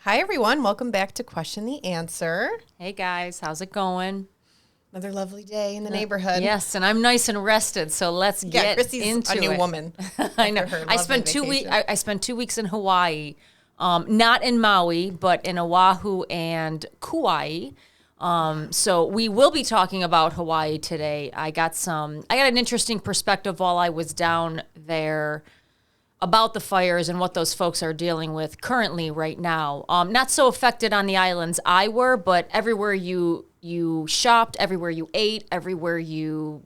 Hi, everyone. Welcome back to Question the Answer. Hey, guys. How's it going? Another lovely day in the neighborhood. Yes, and I'm nice and rested, so let's get Chrissy's into a new it. woman. I know. I spent 2 weeks. I spent 2 weeks in Hawaii, not in Maui, but in Oahu and Kauai. So we will be talking about Hawaii today. I got an interesting perspective while I was down there about the fires and what those folks are dealing with currently right now. Not so affected on the islands I were, but everywhere you shopped, everywhere you ate, everywhere you,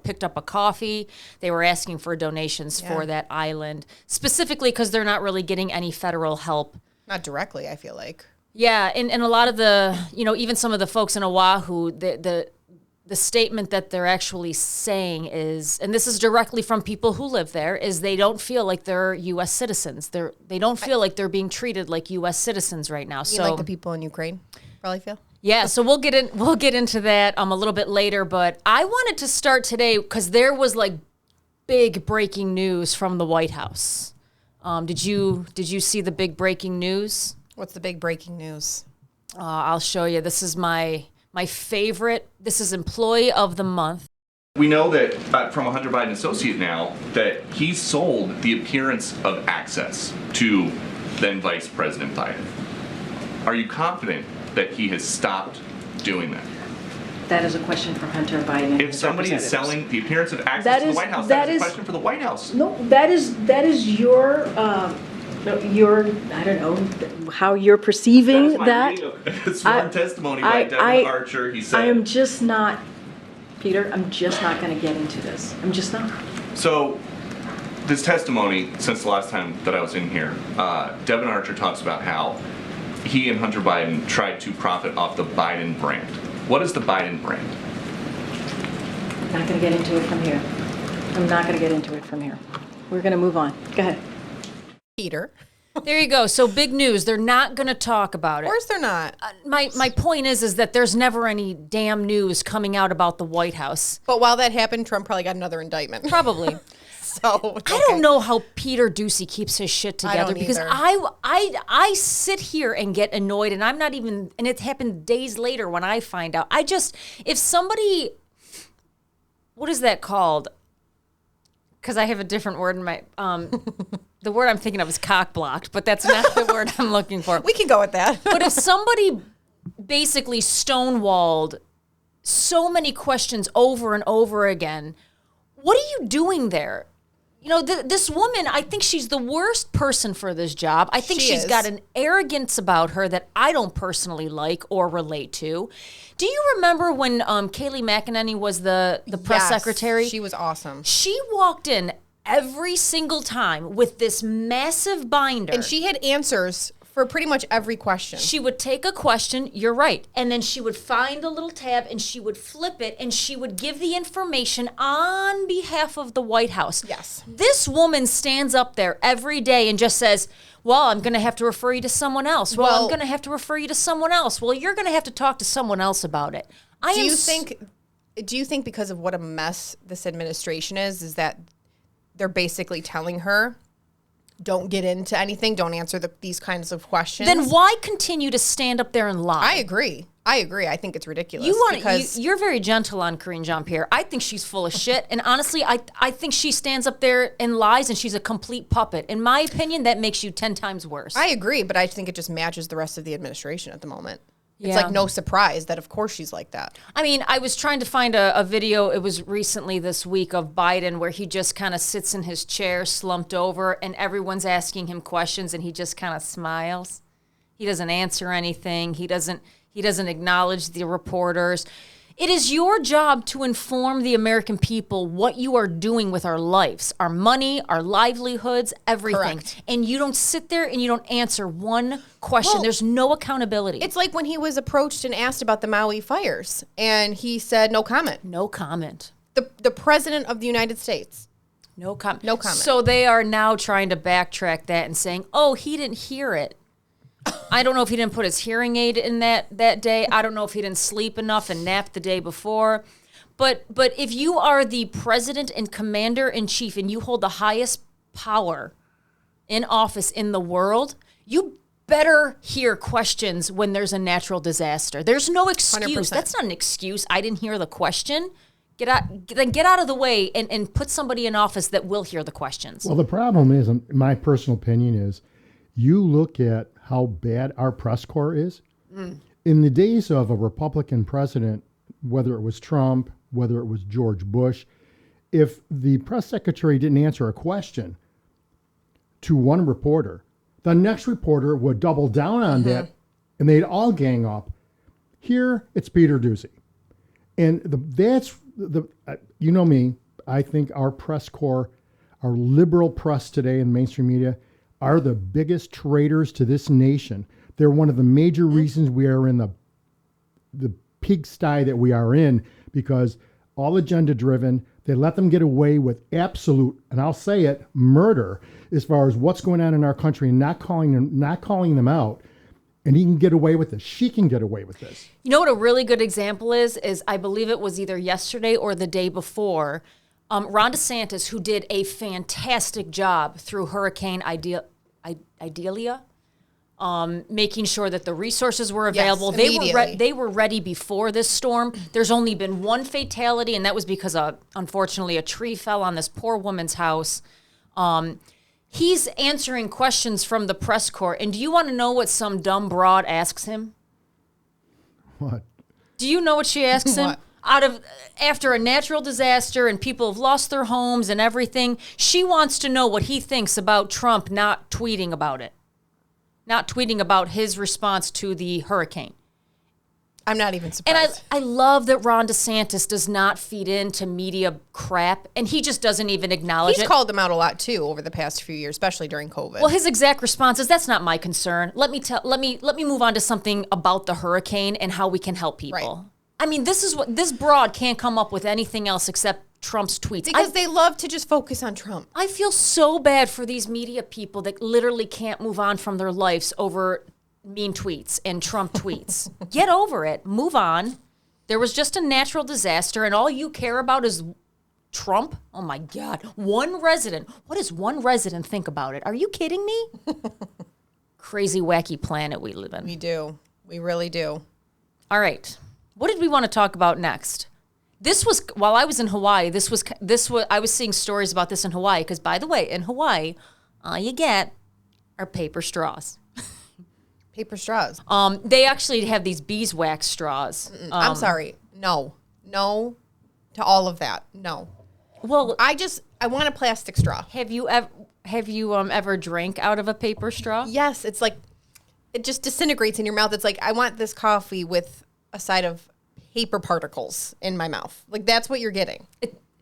picked up a coffee, they were asking for donations for that island, specifically because they're not really getting any federal help. Not directly, I feel like. Yeah, and a lot of the, even some of the folks in Oahu, the statement that they're actually saying is, and this is directly from people who live there, is they don't feel like they're U.S. citizens. They don't feel like they're being treated like U.S. citizens right now. So like the people in Ukraine probably feel. Yeah, so we'll get into that a little bit later. But I wanted to start today because there was like big breaking news from the White House. Did you see the big breaking news? What's the big breaking news? I'll show you. This is my favorite. This is Employee of the Month. We know that from a Hunter Biden associate now that he sold the appearance of access to then Vice President Biden. Are you confident that he has stopped doing that? That is a question for Hunter Biden and If his somebody is representatives. selling the appearance of access to the White House, that is a question for the White House. No, that is your I don't know how you're perceiving that. That is my reading of sworn testimony by Devin Archer. He said, I am just not, Peter, I'm just not going to get into this. I'm just not. So, this testimony, since the last time that I was in here, Devin Archer talks about how he and Hunter Biden tried to profit off the Biden brand. What is the Biden brand? I'm not going to get into it from here. I'm not going to get into it from here. We're going to move on. Go ahead. Peter. There you go. So big news. They're not going to talk about it. Of course they're not. My point is that there's never any damn news coming out about the White House. But while that happened, Trump probably got another indictment. Probably. So I don't know how Peter Ducey keeps his shit together because I sit here and get annoyed, and I'm not even, and it happened days later when I find out. If somebody, what is that called? Because I have a different word in my, the word I'm thinking of is cock blocked, but that's not the word I'm looking for. We can go with that. But if somebody basically stonewalled so many questions over and over again, what are you doing there? This woman, I think she's the worst person for this job. I think she's got an arrogance about her that I don't personally like or relate to. Do you remember when Kayleigh McEnany was the press secretary? She was awesome. She walked in every single time with this massive binder. And she had answers for pretty much every question. She would take a question, you're right, and then she would find a little tab and she would flip it and she would give the information on behalf of the White House. Yes. This woman stands up there every day and just says, well, I'm going to have to refer you to someone else. Well, I'm going to have to refer you to someone else. Well, you're going to have to talk to someone else about it. Do you think because of what a mess this administration is that they're basically telling her, don't get into anything, don't answer these kinds of questions? Then why continue to stand up there and lie? I agree. I think it's ridiculous. You're very gentle on Karine Jean-Pierre. I think she's full of shit. And honestly, I think she stands up there and lies and she's a complete puppet. In my opinion, that makes you 10 times worse. I agree, but I think it just matches the rest of the administration at the moment. It's Yeah. like no surprise that of course she's like that. I mean, I was trying to find a video, it was recently this week, of Biden where he just kind of sits in his chair slumped over and everyone's asking him questions and he just kind of smiles. He doesn't answer anything. He doesn't acknowledge the reporters. It is your job to inform the American people what you are doing with our lives, our money, our livelihoods, everything. Correct. And you don't sit there and you don't answer one question. Well, there's no accountability. It's like when he was approached and asked about the Maui Fires, and he said no comment. No comment. The President of the United States. No comment. No comment. So they are now trying to backtrack that and saying, oh, he didn't hear it. I don't know if he didn't put his hearing aid in that day. I don't know if he didn't sleep enough and nap the day before. But if you are the president and commander-in-chief and you hold the highest power in office in the world, you better hear questions when there's a natural disaster. There's no excuse. 100%. That's not an excuse. I didn't hear the question. Get out of the way and put somebody in office that will hear the questions. Well, the problem is, my personal opinion is, you look at how bad our press corps is. In the days of a Republican president, whether it was Trump, whether it was George Bush, if the press secretary didn't answer a question to one reporter, the next reporter would double down on that, and they'd all gang up. Here, it's Peter Doocy. And you know me, I think our press corps, our liberal press today in mainstream media, are the biggest traitors to this nation. They're one of the major reasons we are in the pigsty that we are in, because all agenda driven, they let them get away with absolute, and I'll say it, murder as far as what's going on in our country, and not calling them out. And he can get away with this. She can get away with this. You know what a really good example is I believe it was either yesterday or the day before, Ron DeSantis, who did a fantastic job through Hurricane Idalia, making sure that the resources were available. Yes, they were ready before this storm. There's only been one fatality, and that was because, unfortunately, a tree fell on this poor woman's house. He's answering questions from the press corps, and do you want to know what some dumb broad asks him? What? Do you know what she asks him? After a natural disaster and people have lost their homes and everything, she wants to know what he thinks about Trump not tweeting about it. Not tweeting about his response to the hurricane. I'm not even surprised. And I love that Ron DeSantis does not feed into media crap, and he just doesn't even acknowledge it. He's called them out a lot too over the past few years, especially during COVID. Well, his exact response is, "That's not my concern. Let me move on to something about the hurricane and how we can help people." Right. I mean, this broad can't come up with anything else except Trump's tweets. Because they love to just focus on Trump. I feel so bad for these media people that literally can't move on from their lives over mean tweets and Trump tweets. Get over it. Move on. There was just a natural disaster, and all you care about is Trump? Oh, my God. One resident. What does one resident think about it? Are you kidding me? Crazy, wacky planet we live in. We do. We really do. All right. What did we want to talk about next? This was, while I was in Hawaii, I was seeing stories about this in Hawaii, because, by the way, in Hawaii, all you get are paper straws. Paper straws. They actually have these beeswax straws. I'm sorry. No to all of that. No. Well, I want a plastic straw. have you ever drank out of a paper straw? Yes, it's like it just disintegrates in your mouth. It's like I want this coffee with a side of paper particles in my mouth. Like that's what you're getting.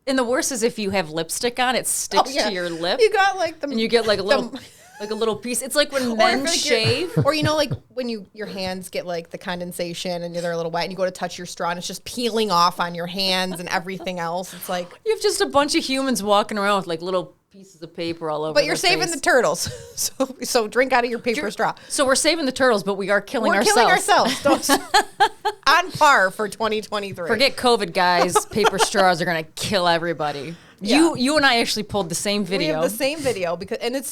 And the worst is if you have lipstick on, it sticks to your lip. You got like and you get like a little piece. It's like when men shave. Or, like when your hands get like the condensation and they're a little wet and you go to touch your straw and it's just peeling off on your hands and everything else. It's like. You have just a bunch of humans walking around with like little pieces of paper all over But you're saving the turtles. So drink out of your paper straw. So we're saving the turtles, but we are killing ourselves. We're killing ourselves. On par for 2023. Forget COVID, guys. Paper straws are going to kill everybody. Yeah. You and I actually pulled the same video. We have the same video and it's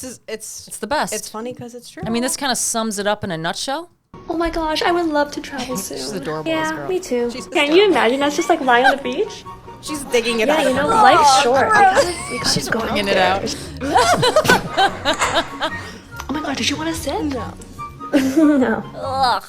the best. It's funny because it's true. I mean, this kind of sums it up in a nutshell. Oh my gosh, I would love to travel soon. She's adorable, yeah, this girl. me too. She's Can you imagine us just like lying on the beach? She's digging it out. Yeah, you know, life's short. We gotta She's go bringing out it there. out. Oh my god, did you want to sit? No. No. Ugh.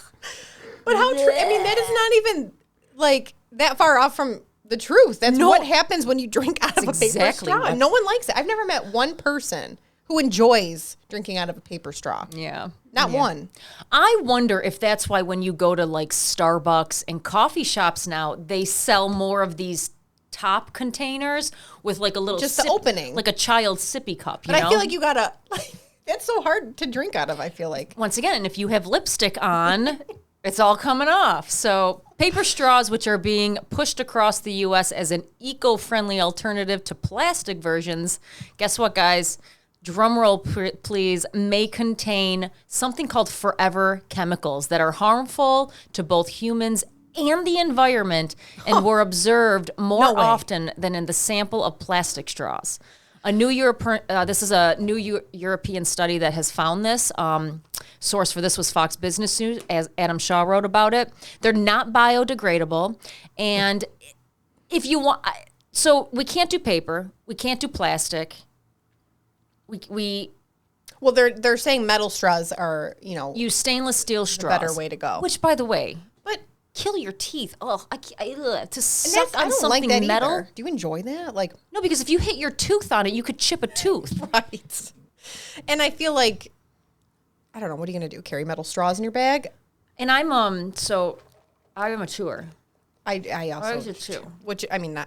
But how true? I mean, that is not even like that far off from the truth. That's what happens when you drink out of a paper straw. No one likes it. I've never met one person who enjoys drinking out of a paper straw. Yeah. Not one. I wonder if that's why when you go to like Starbucks and coffee shops now, they sell more of these top containers with like a little Just the opening. like a child's sippy cup. But I feel like you gotta. That's so hard to drink out of. I feel like. Once again, and if you have lipstick on, it's all coming off. So paper straws, which are being pushed across the U.S. as an eco-friendly alternative to plastic versions, guess what, guys? Drum roll, please, may contain something called forever chemicals that are harmful to both humans and the environment and were observed more often than in the sample of plastic straws. This is a new European study that has found this. source for this was Fox Business News, as Adam Shaw wrote about it. They're not biodegradable. And if you want, so we can't do paper, we can't do plastic. Well, they're saying metal straws are, use stainless steel straws. better way to go. Which, by the way, But kill your teeth. Oh, to I suck on don't something like that metal. either. Do you enjoy that? Like, No, because if you hit your tooth on it, you could chip a tooth. right. And I feel like, I don't know, what are you going to do? Carry metal straws in your bag? And I'm I'm a chewer. I also was it too? Which, I mean,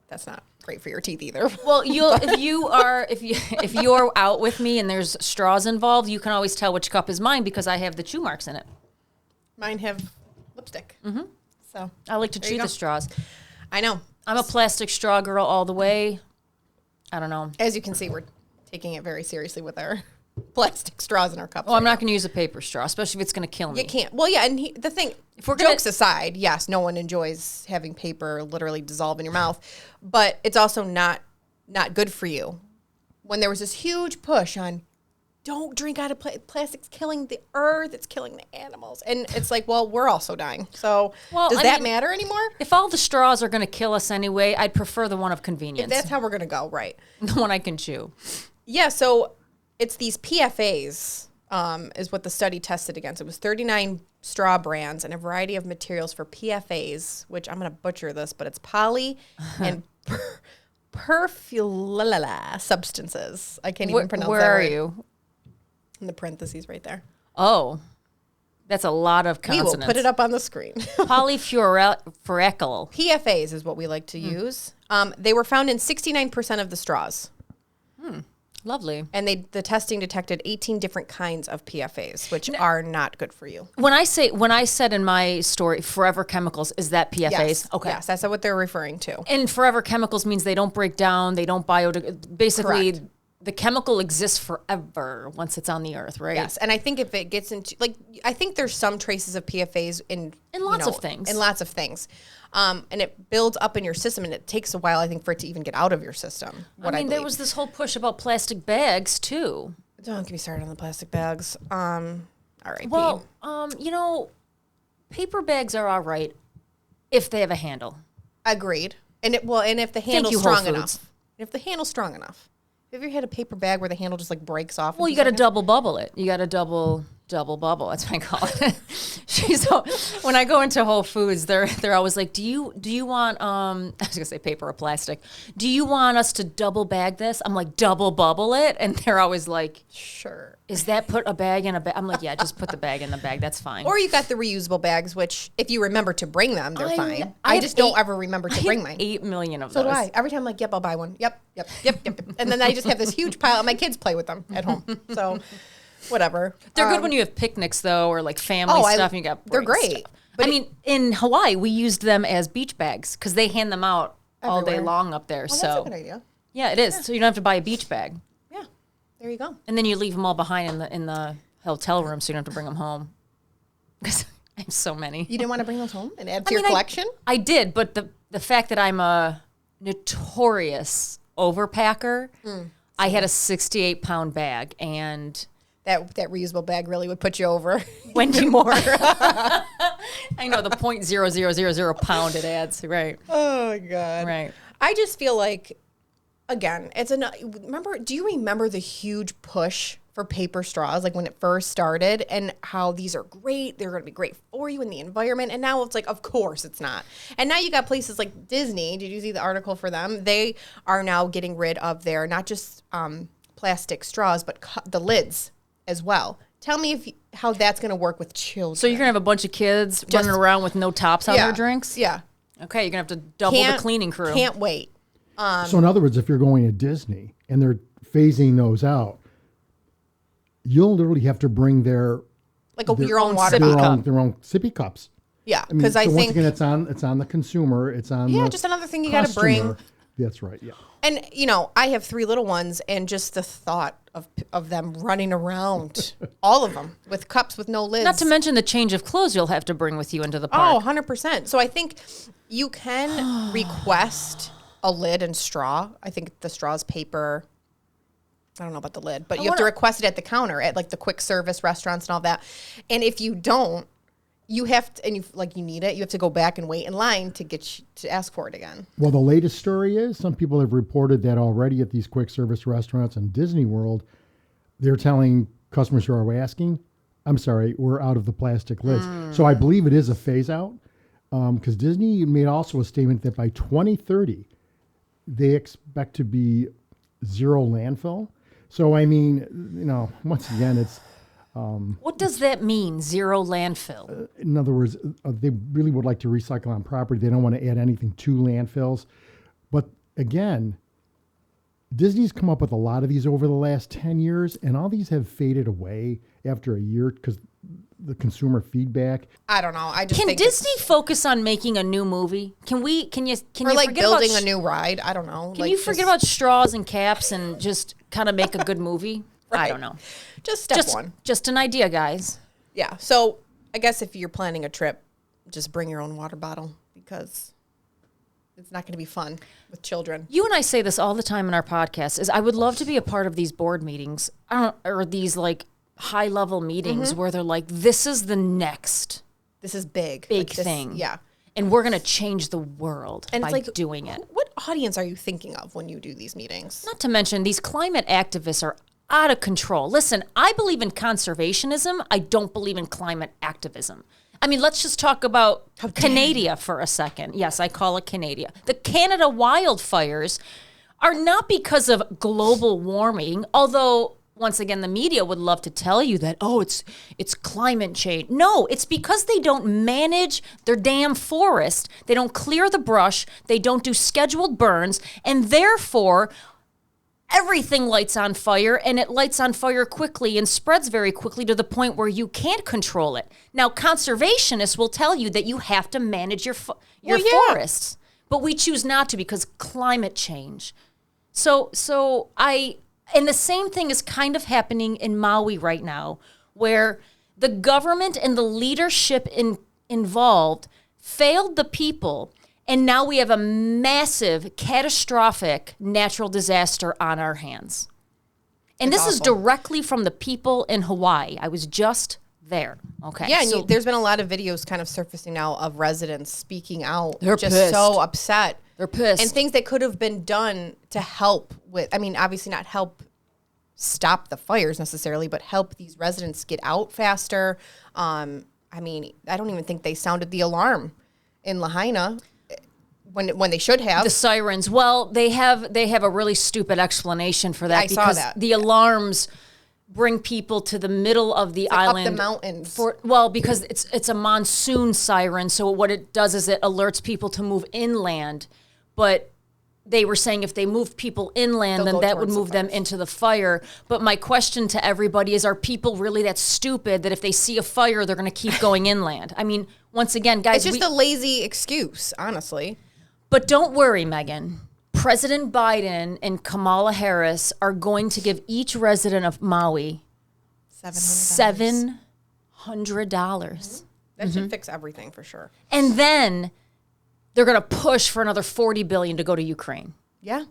that's not great for your teeth either. Well, if you're out with me and there's straws involved, you can always tell which cup is mine because I have the chew marks in it. Mine have lipstick. Mm-hmm. So I like to chew the straws. I know. I'm a plastic straw girl all the way. I don't know. As you can see, we're taking it very seriously with our plastic straws in our cups. Oh, I'm not going to use a paper straw, especially if it's going to kill me. You can't. Well, yeah, and the thing, if we're jokes aside, yes, no one enjoys having paper literally dissolve in your mouth, but it's also not good for you. When there was this huge push on, don't drink out of plastic's killing the earth, it's killing the animals, and it's like, well, we're also dying. So does that matter anymore? If all the straws are going to kill us anyway, I'd prefer the one of convenience. If that's how we're going to go, right? The one I can chew. Yeah. So it's these PFAs. Is what the study tested against. It was 39 straw brands and a variety of materials for PFAs, which I'm going to butcher this, but it's poly and perfluoralkyl substances. I can't even pronounce that. Where are right. you? In the parentheses right there. Oh, that's a lot of consonants. We will put it up on the screen. Polyfluoralkyl. PFAs is what we like to use. They were found in 69% of the straws. Lovely. And the testing detected 18 different kinds of PFAs, which are not good for you. When I said in my story, forever chemicals, is that PFAs? Yes. Okay. Yes, that's what they're referring to. And forever chemicals means they don't break down, they don't basically, Correct. the chemical exists forever once it's on the earth, right? Yes, and I think if it gets into, I think there's some traces of PFAs in lots of things. In lots of things. And it builds up in your system, and it takes a while, I think, for it to even get out of your system. There was this whole push about plastic bags, too. Don't get me started on the plastic bags. All right. Well, paper bags are all right if they have a handle. Agreed. And if the handle's strong enough. If the handle's strong enough. Have you ever had a paper bag where the handle just breaks off? Well, you got to double bubble it. You got to double bubble. That's what I call it. When I go into Whole Foods, they're always like, do you want I was gonna say paper or plastic? Do you want us to double bag this? I'm like, double bubble it, and they're always like, sure. Is that put a bag in a bag? I'm like, yeah, just put the bag in the bag. That's fine. Or you got the reusable bags, which if you remember to bring them, they're fine. I just don't ever remember to bring mine. 8 million of so those. So do I. Every time I'm like, yep, I'll buy one. Yep. And then I just have this huge pile. My kids play with them at home. So whatever. They're good when you have picnics, though, or family stuff. And you got they're great. Stuff. But in Hawaii, we used them as beach bags because they hand them out all day long up there. Oh, that's a good idea. Yeah, it is. Yeah. So you don't have to buy a beach bag. Yeah, there you go. And then you leave them all behind in the hotel room, so you don't have to bring them home. Because I have so many. You didn't want to bring those home and add to your collection? I did, but the fact that I'm a notorious overpacker, I had a 68-pound bag, and that reusable bag really would put you over. When you more. I know the 0.0000 pound it adds, right? Oh my God. Right. I just feel like, again, do you remember the huge push for paper straws, when it first started, and how these are great, they're going to be great for you in the environment, and now it's like, of course it's not. And now you got places like Disney, did you see the article for them? They are now getting rid of their, not just plastic straws, but the lids as well. Tell me how that's going to work with children. So you're going to have a bunch of kids running around with no tops on their drinks? Yeah. Okay, you're going to have to double the cleaning crew. Can't wait. So in other words, if you're going to Disney and they're phasing those out, you'll literally have to bring their your own water bottle. Their own sippy cups. Yeah, because I think once again, it's on the consumer. It's on just another thing you got to bring. That's right. Yeah. And I have 3 little ones, and just the thought of them running around, all of them with cups with no lids. Not to mention the change of clothes you'll have to bring with you into the park. Oh, 100%. So I think you can request a lid and straw. I think the straw's paper. I don't know about the lid, but you have to request it at the counter at like the quick service restaurants and all that. And if you don't, you have to, and you need it, you have to go back and wait in line to ask for it again. Well, the latest story is some people have reported that already at these quick service restaurants in Disney World, they're telling customers who are asking, I'm sorry, we're out of the plastic lids. So I believe it is a phase out because Disney made also a statement that by 2030, they expect to be zero landfill. So, I mean, once again, it's... what does that mean, zero landfill? In other words, they really would like to recycle on property. They don't want to add anything to landfills. But again, Disney's come up with a lot of these over the last 10 years, and all these have faded away after a year because the consumer feedback. I don't know. I just Can think Disney focus on making a new movie? Can you like building a new ride? I don't know. Can you forget about straws and caps and just kind of make a good movie? Right. I don't know. Just step one. Just an idea, guys. Yeah. So I guess if you're planning a trip, just bring your own water bottle because it's not going to be fun with children. You and I say this all the time in our podcast is I would love to be a part of these board meetings or these like high level meetings where they're like, this is the next. This is big thing. Yeah. And we're going to change the world by doing it. What audience are you thinking of when you do these meetings? Not to mention these climate activists are out of control. Listen, I believe in conservationism. I don't believe in climate activism. I mean, let's just talk about Canada for a second. Yes, I call it Canada. The Canada wildfires are not because of global warming, although once again, the media would love to tell you that, it's climate change. No, it's because they don't manage their damn forest. They don't clear the brush. They don't do scheduled burns. And therefore, everything lights on fire, and it lights on fire quickly and spreads very quickly to the point where you can't control it. Now, conservationists will tell you that you have to manage your forests, but we choose not to because climate change. And the same thing is kind of happening in Maui right now, where the government and the leadership involved failed the people, and now we have a massive, catastrophic natural disaster on our hands. And this is directly from the people in Hawaii. I was just there. Okay. Yeah, and there's been a lot of videos kind of surfacing now of residents speaking out. They're just pissed. So upset. They're pissed. And things that could have been done to help with, I mean, obviously not help stop the fires necessarily, but help these residents get out faster. I mean, I don't even think they sounded the alarm in Lahaina when they should have. The sirens. Well, they have a really stupid explanation for that. I saw that. The alarms bring people to the middle of the island. Up the mountains. Because it's a monsoon siren, so what it does is it alerts people to move inland. But they were saying if they moved people inland, then that would move them into the fire. But my question to everybody is, are people really that stupid that if they see a fire, they're going to keep going inland? I mean, once again, guys. It's just a lazy excuse, honestly. But don't worry, Meghan. President Biden and Kamala Harris are going to give each resident of Maui $700. That should fix everything for sure. And then they're going to push for another $40 billion to go to Ukraine. Yeah.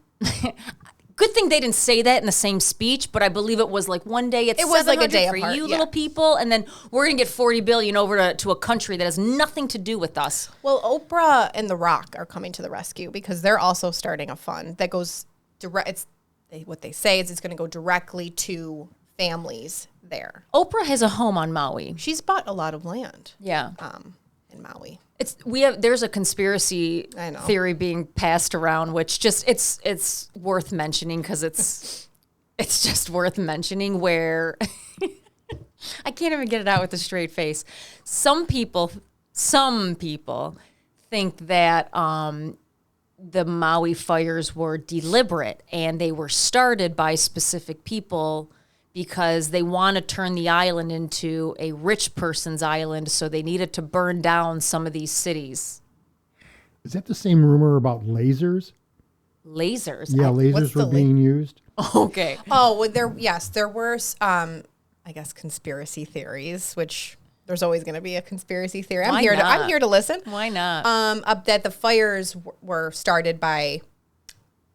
Good thing they didn't say that in the same speech, but I believe it was like one day it was like a day for apart, you little people, and then we're going to get $40 billion over to a country that has nothing to do with us. Well, Oprah and The Rock are coming to the rescue because they're also starting a fund that goes direct. What they say is it's going to go directly to families there. Oprah has a home on Maui. She's bought a lot of land. Yeah. In Maui. There's a conspiracy theory being passed around, which just it's worth mentioning because it's just worth mentioning where I can't even get it out with a straight face. Some people think that the Maui fires were deliberate and they were started by specific people because they want to turn the island into a rich person's island, so they needed to burn down some of these cities. Is that the same rumor about lasers? Lasers? Yeah, lasers were being used. Okay. Oh, well, there were, I guess, conspiracy theories, which there's always going to be a conspiracy theory. I'm here to listen. Why not? That the fires were started by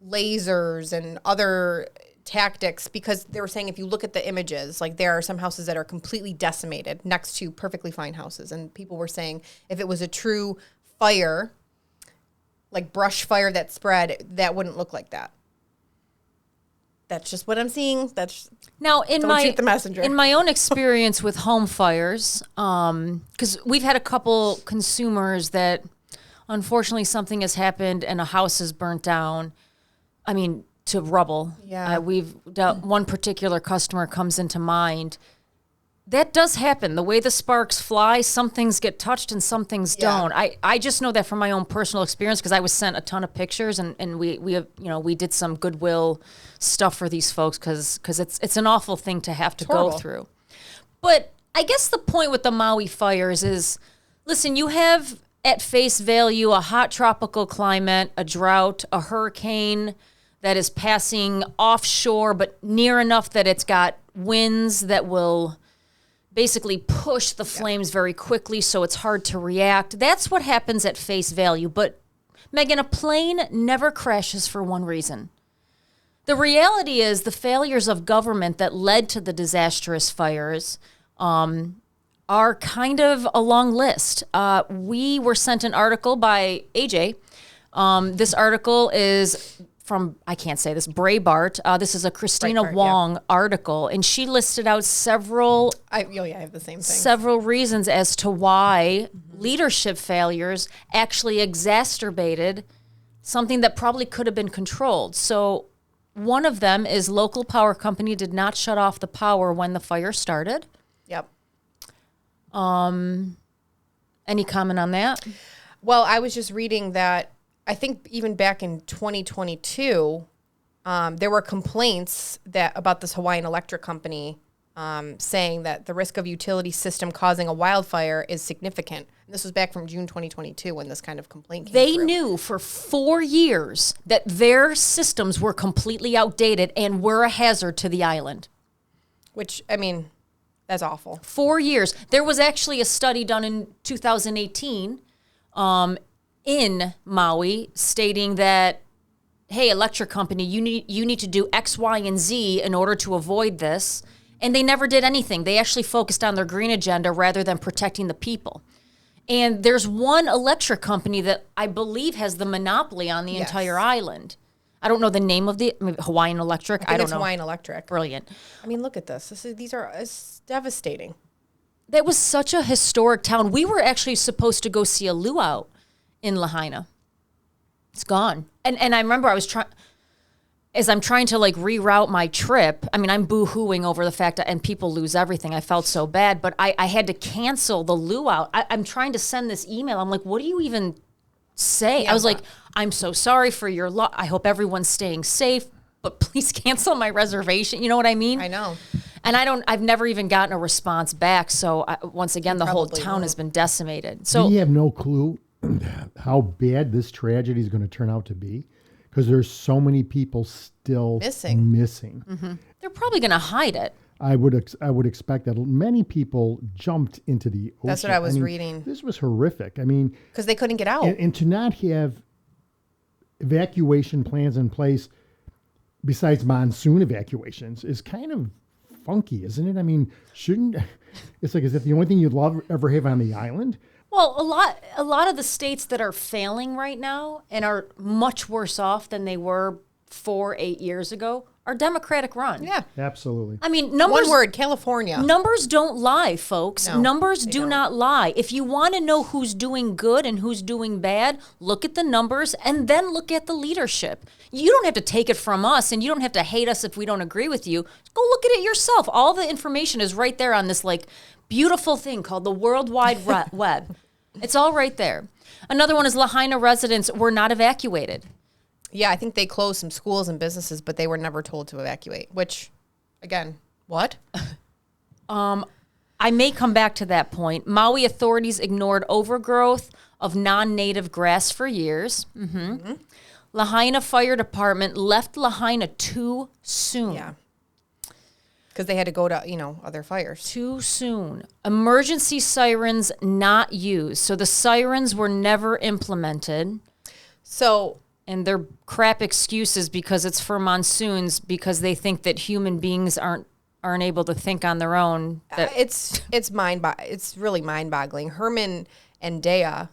lasers and other tactics, because they were saying if you look at the images, like there are some houses that are completely decimated next to perfectly fine houses. And people were saying if it was a true fire, like brush fire that spread, that wouldn't look like that. That's just what I'm seeing. That's now don't shoot the messenger. In my own experience with home fires, because we've had a couple consumers that unfortunately something has happened and a house is burnt down. I mean, to rubble. Yeah. We've dealt, one particular customer comes into mind. That does happen. The way the sparks fly, some things get touched and some things don't. I just know that from my own personal experience because I was sent a ton of pictures and we have, we did some goodwill stuff for these folks because it's an awful thing to have to go through. But I guess the point with the Maui Fires is, listen, you have at face value a hot tropical climate, a drought, a hurricane that is passing offshore but near enough that it's got winds that will basically push the flames very quickly, so it's hard to react. That's what happens at face value. But, Meghan, a plane never crashes for one reason. The reality is the failures of government that led to the disastrous fires are kind of a long list. We were sent an article by AJ. This article is from, I can't say this, Breitbart. This is a Christina Wong article, and she listed out several I have the same thing. Several reasons as to why leadership failures actually exacerbated something that probably could have been controlled. So one of them is local power company did not shut off the power when the fire started. Yep. Any comment on that? Well, I was just reading that I think even back in 2022, there were complaints about this Hawaiian Electric company saying that the risk of utility system causing a wildfire is significant. And this was back from June 2022 when this kind of complaint came They through. knew for 4 years that their systems were completely outdated and were a hazard to the island. Which, I mean, that's awful. 4 years. There was actually a study done in 2018 in Maui stating that, hey, electric company, you need to do X, Y, and Z in order to avoid this. And they never did anything. They actually focused on their green agenda rather than protecting the people. And there's one electric company that I believe has the monopoly on the entire island. I don't know the name of Hawaiian Electric. I don't it's know. Hawaiian Electric. Brilliant. I mean, look at this. It's devastating. That was such a historic town. We were actually supposed to go see a luau in Lahaina. It's gone. And I remember as I'm trying to like reroute my trip, I mean, I'm boo-hooing over the fact that, and people lose everything. I felt so bad, but I had to cancel the luau. I'm trying to send this email. I'm like, what do you even say? I was like, I'm so sorry for your loss. I hope everyone's staying safe, but please cancel my reservation. You know what I mean? I know. And I've never even gotten a response back. So once again, the whole town has been decimated. So we have no clue how bad this tragedy is going to turn out to be because there's so many people still missing. Mm-hmm. They're probably going to hide it. I would expect that many people jumped into the ocean. That's what I was reading. This was horrific. I mean, because they couldn't get out, and to not have evacuation plans in place besides monsoon evacuations is kind of funky, isn't it? I mean, it's like, is it the only thing you'd ever have on the island? Well, a lot of the states that are failing right now and are much worse off than they were 8 years ago are Democratic run. Yeah, absolutely. I mean, numbers. One word, California. Numbers don't lie, folks. No, numbers do not lie. If you want to know who's doing good and who's doing bad, look at the numbers and then look at the leadership. You don't have to take it from us, and you don't have to hate us if we don't agree with you. Go look at it yourself. All the information is right there on this beautiful thing called the World Wide Web. It's all right there. Another one is Lahaina residents were not evacuated. Yeah, I think they closed some schools and businesses, but they were never told to evacuate, which, again, what? I may come back to that point. Maui authorities ignored overgrowth of non-native grass for years. Mm-hmm. Mm-hmm. Lahaina Fire Department left Lahaina too soon. Yeah. Because they had to go to, other fires. Too soon. Emergency sirens not used. So the sirens were never implemented. So And they're crap excuses because it's for monsoons, because they think that human beings aren't able to think on their own. It's really mind-boggling. Herman Endea,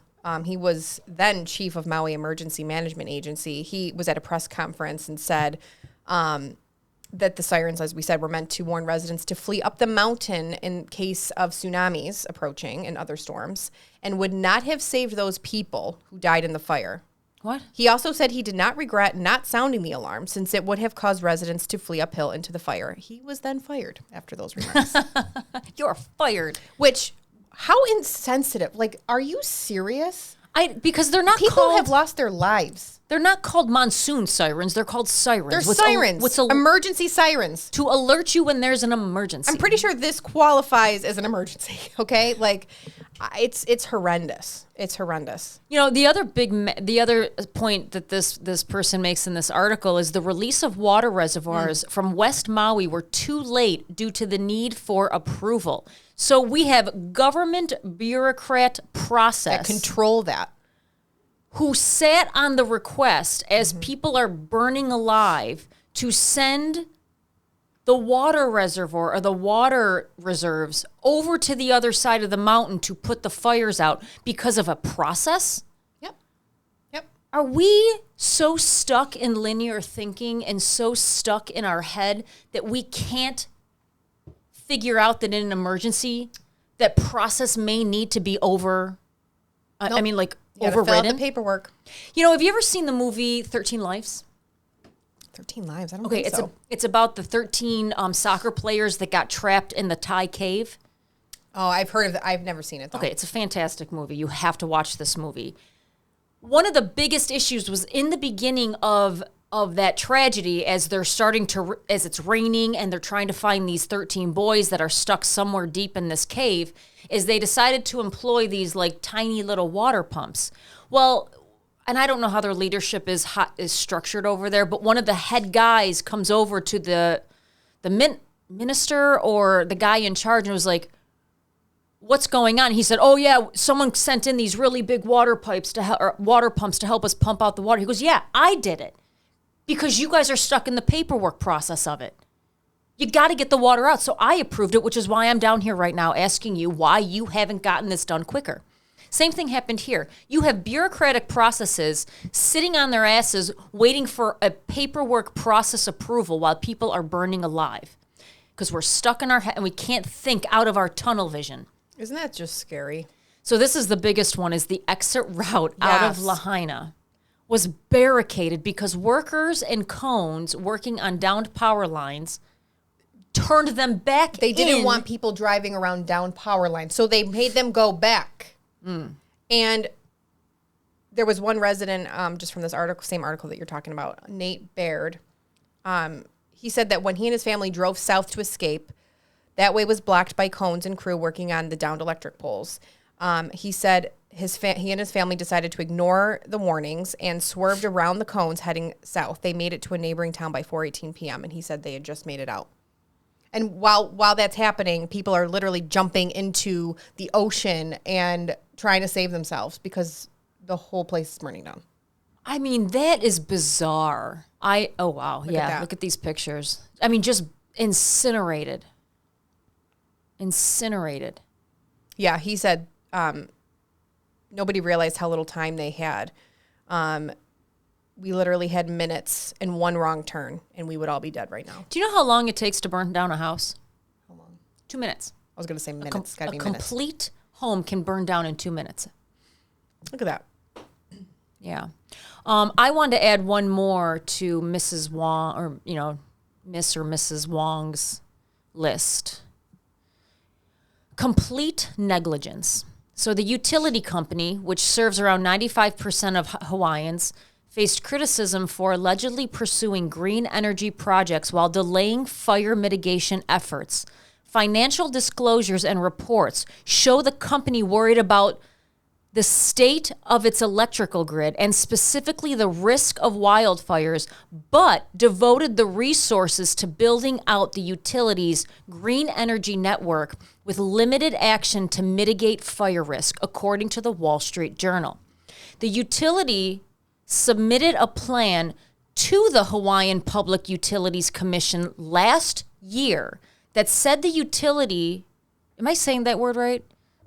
he was then chief of Maui Emergency Management Agency. He was at a press conference and said that the sirens, as we said, were meant to warn residents to flee up the mountain in case of tsunamis approaching and other storms, and would not have saved those people who died in the fire. What? He also said he did not regret not sounding the alarm, since it would have caused residents to flee uphill into the fire. He was then fired after those remarks. You're fired. Which, how insensitive. Like, are you serious? Because they're not People called... have lost their lives. They're not called monsoon sirens. They're called sirens. They're sirens. Emergency sirens. To alert you when there's an emergency. I'm pretty sure this qualifies as an emergency, okay? Like, it's horrendous. It's horrendous. You know, the other point that this person makes in this article is the release of water reservoirs from West Maui were too late due to the need for approval. So we have government bureaucrat process that control that, who sat on the request as people are burning alive to send the water reservoir or the water reserves over to the other side of the mountain to put the fires out because of a process? Yep. Are we so stuck in linear thinking and so stuck in our head that we can't figure out that in an emergency, that process may need to be over? Nope. I mean, like, you gotta overridden. fill out the paperwork. You know, have you ever seen the movie 13 Lives? 13 Lives? I don't think so. It's about the 13 soccer players that got trapped in the Thai cave. Oh, I've heard of it. I've never seen it, though. Okay, it's a fantastic movie. You have to watch this movie. One of the biggest issues was in the beginning of that tragedy, as they're as it's raining and they're trying to find these 13 boys that are stuck somewhere deep in this cave, is they decided to employ these like tiny little water pumps. Well, and I don't know how their leadership is structured over there, but one of the head guys comes over to the minister or the guy in charge and was like, "What's going on?" He said, "Oh yeah, someone sent in these really big water pumps to help us pump out the water." He goes, "Yeah, I did it because you guys are stuck in the paperwork process of it. You got to get the water out. So I approved it, which is why I'm down here right now asking you why you haven't gotten this done quicker." Same thing happened here. You have bureaucratic processes sitting on their asses waiting for a paperwork process approval while people are burning alive because we're stuck in our head and we can't think out of our tunnel vision. Isn't that just scary? So this is the biggest one, is the exit route out of Lahaina was barricaded because workers in cones working on downed power lines turned them back. They didn't want people driving around down power lines, so they made them go back. And there was one resident, just from this article, same article that you're talking about, Nate Baird. He said that when he and his family drove south to escape, that way was blocked by cones and crew working on the downed electric poles. He said he and his family decided to ignore the warnings and swerved around the cones heading south. They made it to a neighboring town by 4:18 p.m., and he said they had just made it out. And while that's happening, people are literally jumping into the ocean and trying to save themselves because the whole place is burning down. I mean, that is bizarre. Oh, wow. Look at these pictures. I mean, just incinerated. Yeah, he said nobody realized how little time they had. We literally had minutes and one wrong turn, and we would all be dead right now. Do you know how long it takes to burn down a house? How long? 2 minutes. I was going to say minutes. Gotta be minutes. A complete home can burn down in 2 minutes. Look at that. Yeah. I wanted to add one more to Mrs. Wong, or, Miss or Mrs. Wong's list. Complete negligence. So the utility company, which serves around 95% of Hawaiians, faced criticism for allegedly pursuing green energy projects while delaying fire mitigation efforts. Financial disclosures and reports show the company worried about the state of its electrical grid and specifically the risk of wildfires, but devoted the resources to building out the utility's green energy network with limited action to mitigate fire risk, according to the Wall Street Journal. The utility submitted a plan to the Hawaiian Public Utilities Commission last year that said the utility, am I saying that word right?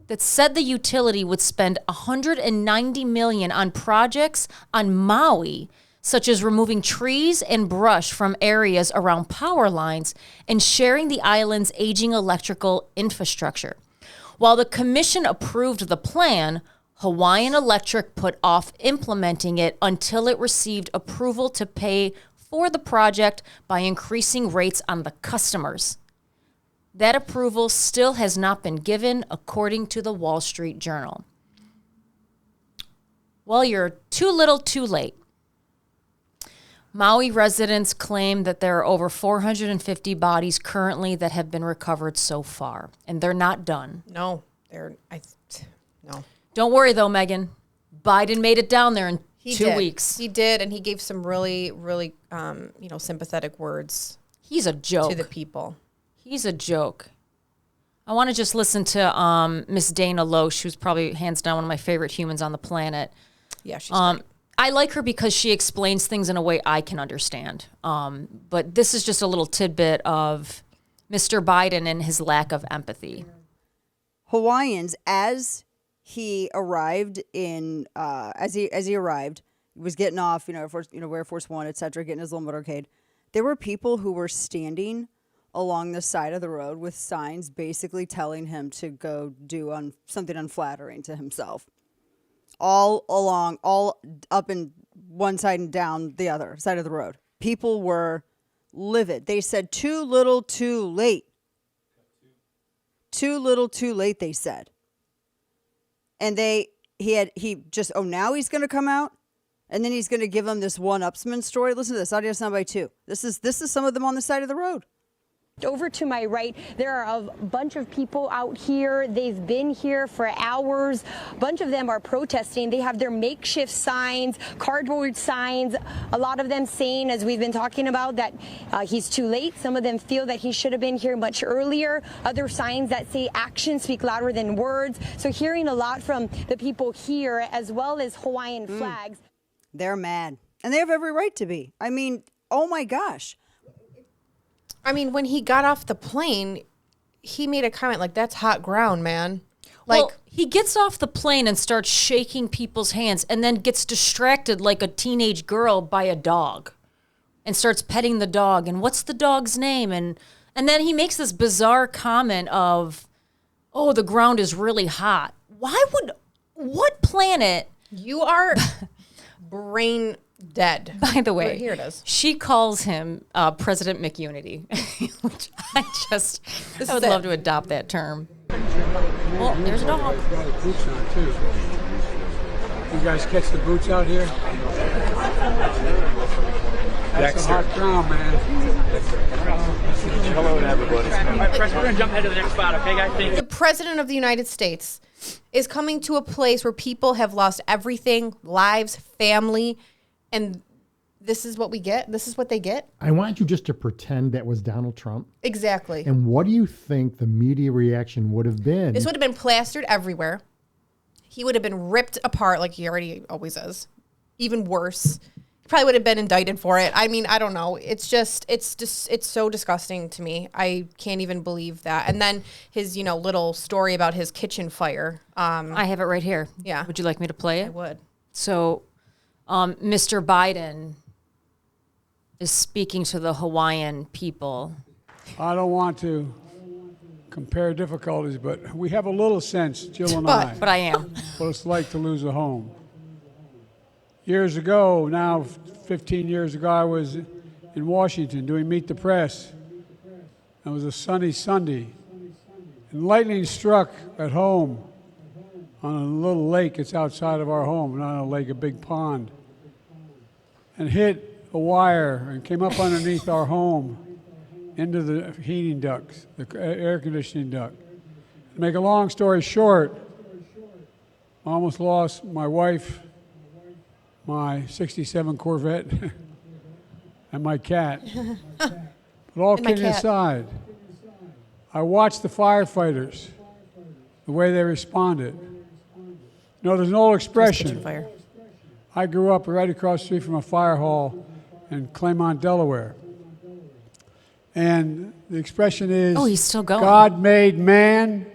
That said the utility would spend $190 million on projects on Maui, such as removing trees and brush from areas around power lines and sharing the island's aging electrical infrastructure. While the commission approved the plan, Hawaiian Electric put off implementing it until it received approval to pay for the project by increasing rates on the customers. That approval still has not been given, according to the Wall Street Journal. Well, you're too little too late. Maui residents claim that there are over 450 bodies currently that have been recovered so far, and they're not done. No. Don't worry, though, Meghan. Biden made it down there in He 2 did. weeks. He did, and he gave some really, really, sympathetic words He's a joke. to the people. He's a joke. I want to just listen to Miss Dana Loesch, who's probably hands down one of my favorite humans on the planet. Yeah, she's great. I like her because she explains things in a way I can understand. But this is just a little tidbit of Mr. Biden and his lack of empathy. Hawaiians, as he arrived in, as he arrived, he was getting off, Air Force One, etc., getting his little motorcade. There were people who were standing along the side of the road with signs basically telling him to go do something unflattering to himself. All along, all up and one side and down the other side of the road. People were livid. They said, too little, too late. Too little, too late, they said. And now he's going to come out, and then he's going to give them this one-upsman story. Listen to this, audio soundbite 2. This is some of them on the side of the road. Over to my right, there are a bunch of people out here. They've been here for hours. A bunch of them are protesting. They have their makeshift signs, cardboard signs, a lot of them saying, as we've been talking about, that he's too late. Some of them feel that he should have been here much earlier. Other signs that say actions speak louder than words. So hearing a lot from the people here, as well as Hawaiian flags. They're mad. And they have every right to be. I mean, oh my gosh. I mean, when he got off the plane, he made a comment like, that's hot ground, man. Like, he gets off the plane and starts shaking people's hands and then gets distracted like a teenage girl by a dog and starts petting the dog. And what's the dog's name? And then he makes this bizarre comment of, oh, the ground is really hot. What planet? You are brain dead. By the way, Right, here it is. She calls him President McUnity, which I would love to adopt that term. Well, there's a dog. Boots on too. You guys catch the boots out here? That's a hot ground, man. Hello to everybody. All right, President, we're going to jump ahead to the next spot, okay, guys? The President of the United States is coming to a place where people have lost everything, lives, family, and this is what we get? This is what they get? I want you just to pretend that was Donald Trump. Exactly. And what do you think the media reaction would have been? This would have been plastered everywhere. He would have been ripped apart like he already always is. Even worse. He probably would have been indicted for it. I mean, I don't know. It's so disgusting to me. I can't even believe that. And then his, little story about his kitchen fire. I have it right here. Yeah. Would you like me to play it? I would. So, Mr. Biden is speaking to the Hawaiian people. I don't want to compare difficulties, but we have a little sense, Jill and I, But I am. what it's like to lose a home. Years ago, now 15 years ago, I was in Washington doing Meet the Press. It was a sunny Sunday, and lightning struck at home on a little lake that's outside of our home, not a lake, a big pond, and hit a wire and came up underneath our home into the heating ducts, the air conditioning duct. To make a long story short, I almost lost my wife, my 67 Corvette, and my cat. But all kidding aside, I watched the firefighters, the way they responded. There's an old expression. I grew up right across the street from a fire hall in Claymont, Delaware. And the expression is, he's still going. God made man,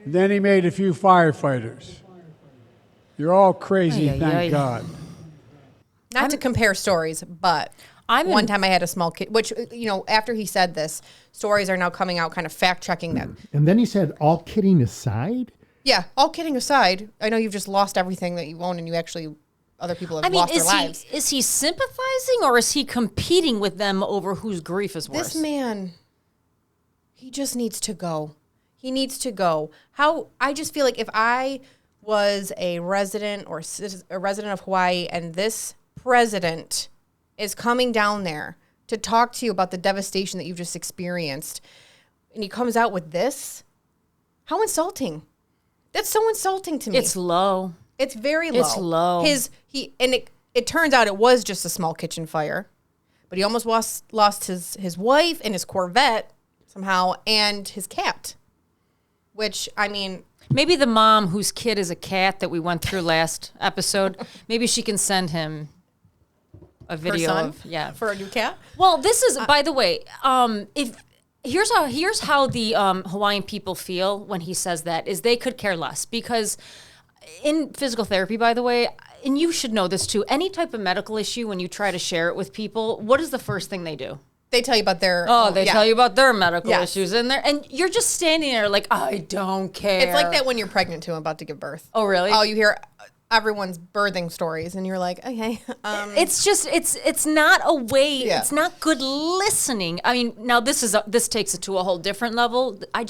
then he made a few firefighters. You're all crazy, thank God. Not to compare stories, but one time I had a small kid, which, after he said this, stories are now coming out kind of fact-checking them. And then he said, all kidding aside? Yeah, all kidding aside, I know you've just lost everything that you own and you actually, other people have lost their lives. Is he sympathizing or is he competing with them over whose grief is worse? This man, he just needs to go. He needs to go. I just feel like if I was a resident or a resident of Hawaii and this president is coming down there to talk to you about the devastation that you've just experienced, and he comes out with this, how insulting. That's so insulting to me. It's low. It's very low. It's low. It turns out it was just a small kitchen fire, but he almost lost his wife and his Corvette somehow and his cat, which, I mean... Maybe the mom whose kid is a cat that we went through last episode, maybe she can send him a video for a new cat. Well, this is, by the way, here's how the Hawaiian people feel when he says that is they could care less, because in physical therapy, by the way, and you should know this too, any type of medical issue, when you try to share it with people, what is the first thing they do? They tell you about their... tell you about their medical issues in there. And you're just standing there like, I don't care. It's like that when you're pregnant too and about to give birth. Oh, really? Oh, you hear everyone's birthing stories and you're like, okay. It's just, it's not a way, it's not good listening. I mean, now this takes it to a whole different level. I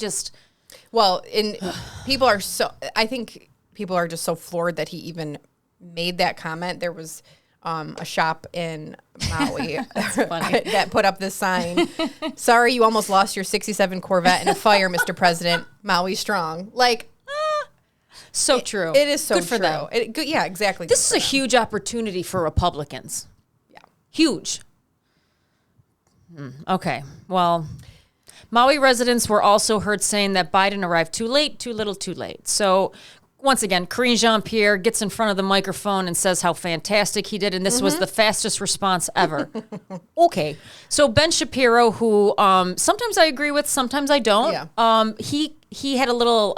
think people are just so floored that he even made that comment. There was... a shop in Maui that put up this sign. Sorry, you almost lost your 67 Corvette in a fire, Mr. President. Maui strong. Like, so true. It is so good for true. them. Yeah, exactly. This is a huge opportunity for Republicans. Yeah. Huge. Okay. Well, Maui residents were also heard saying that Biden arrived too late, too little, too late. So once again, Karine Jean-Pierre gets in front of the microphone and says how fantastic he did, and this was the fastest response ever. Okay. So Ben Shapiro, who sometimes I agree with, sometimes I don't. Yeah. He had a little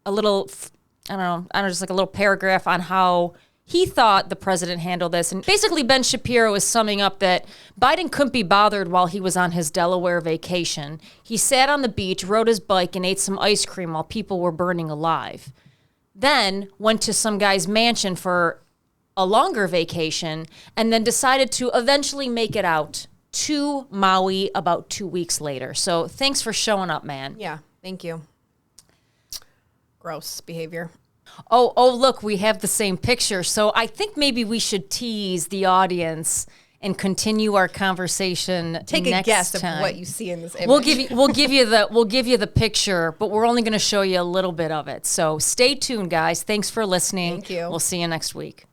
just like a little paragraph on how he thought the president handled this. And basically Ben Shapiro is summing up that Biden couldn't be bothered while he was on his Delaware vacation. He sat on the beach, rode his bike, and ate some ice cream while people were burning alive. Then went to some guy's mansion for a longer vacation, and then decided to eventually make it out to Maui about 2 weeks later. So thanks for showing up, man. Yeah, thank you. Gross behavior. Oh, look, we have the same picture. So I think maybe we should tease the audience and continue our conversation. Take a guess time. Of what you see in this image. We'll give you the picture, but we're only going to show you a little bit of it. So stay tuned, guys. Thanks for listening. Thank you. We'll see you next week.